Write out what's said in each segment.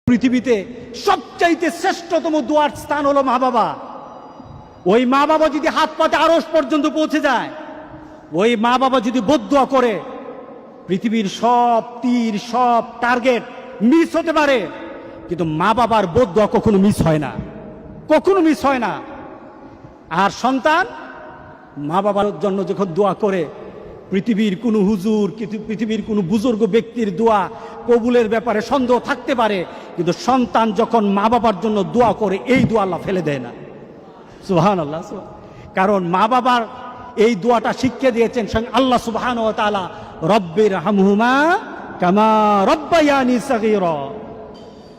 পৃথিবীতে সবচাইতে শ্রেষ্ঠতম দোয়ার স্থান হলো মা বাবা। ওই মা বাবা যদি হাত পাতে আরশ পর্যন্ত পৌঁছে যায়, ওই মা বাবা যদি বদদুয়া করে, পৃথিবীর সব তীর সব টার্গেট মিস হতে পারে, কিন্তু মা বাবার বদদুয়া কখনো মিস হয় না, কখনো মিস হয় না। আর সন্তান মা বাবার জন্য যখন দোয়া করে, পৃথিবীর কোনো হুজুর, পৃথিবীর কোনো বুজুর্গ ব্যক্তির দোয়া কবুলের ব্যাপারে সন্দেহ থাকতে পারে, কিন্তু সন্তান যখন মা বাবার জন্য দোয়া করে, এই দোয়া আল্লাহ ফেলে দেয় না। সুবহানাল্লাহ। কারণ মা বাবার এই দোয়াটা শিখিয়ে দিয়েছেন স্বয়ং আল্লাহ সুবহানাহু ওয়া তাআলা, রব্বির হামহুমা কামা রব্বায়ানি সাগীরা।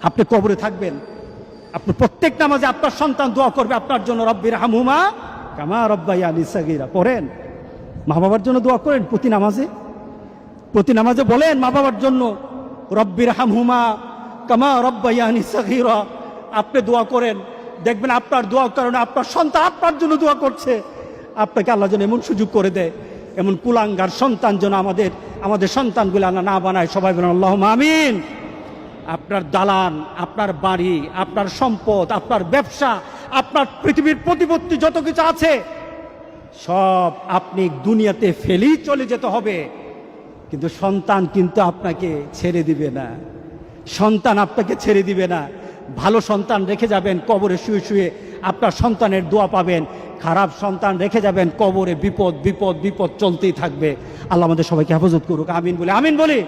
আপনি কবরে থাকবেন, আপনি প্রত্যেক নামাজে আপনার সন্তান দোয়া করবে আপনার জন্য, রব্বির হামহুমা কামা রব্বায়ানি সাগীরা। পড়েন, মা বাবার জন্য দোয়া করেন প্রতি নামাজে বলেন মা বাবার জন্য, রব্বির হামহুমা কামা রব্বায়ানি সাগীরা। আপনি দোয়া করেন, দেখবেন আপনার দোয়ার কারণে আপনার সন্তান আপনার জন্য দোয়া করছে। আপনাকে আল্লাহ যেন এমন সুযোগ করে দেয়, এমন কুলাঙ্গার সন্তান যেন আমাদের সন্তানগুলো আল্লাহ না বানায়। সবাই বলেন আল্লাহুম্মা আমিন। আপনার দালান, আপনার বাড়ি, আপনার সম্পদ, আপনার ব্যবসা, আপনার পৃথিবীর প্রতিপত্তি যত কিছু আছে, সব আপনি দুনিয়াতে ফেলেই চলে যেতে হবে, কিন্তু সন্তান কিন্তু আপনাকে ছেড়ে দিবে না। সন্তান আপনাকে ছেড়ে দিবে না। ভালো সন্তান রেখে যাবেন, কবরে শুয়ে শুয়ে আপনার সন্তানের দোয়া পাবেন। খারাপ সন্তান রেখে যাবেন, কবরে বিপদ বিপদ বিপদ চলতেই থাকবে। আল্লাহ আমাদের সবাইকে হেফাজত করুক। আমিন বলি।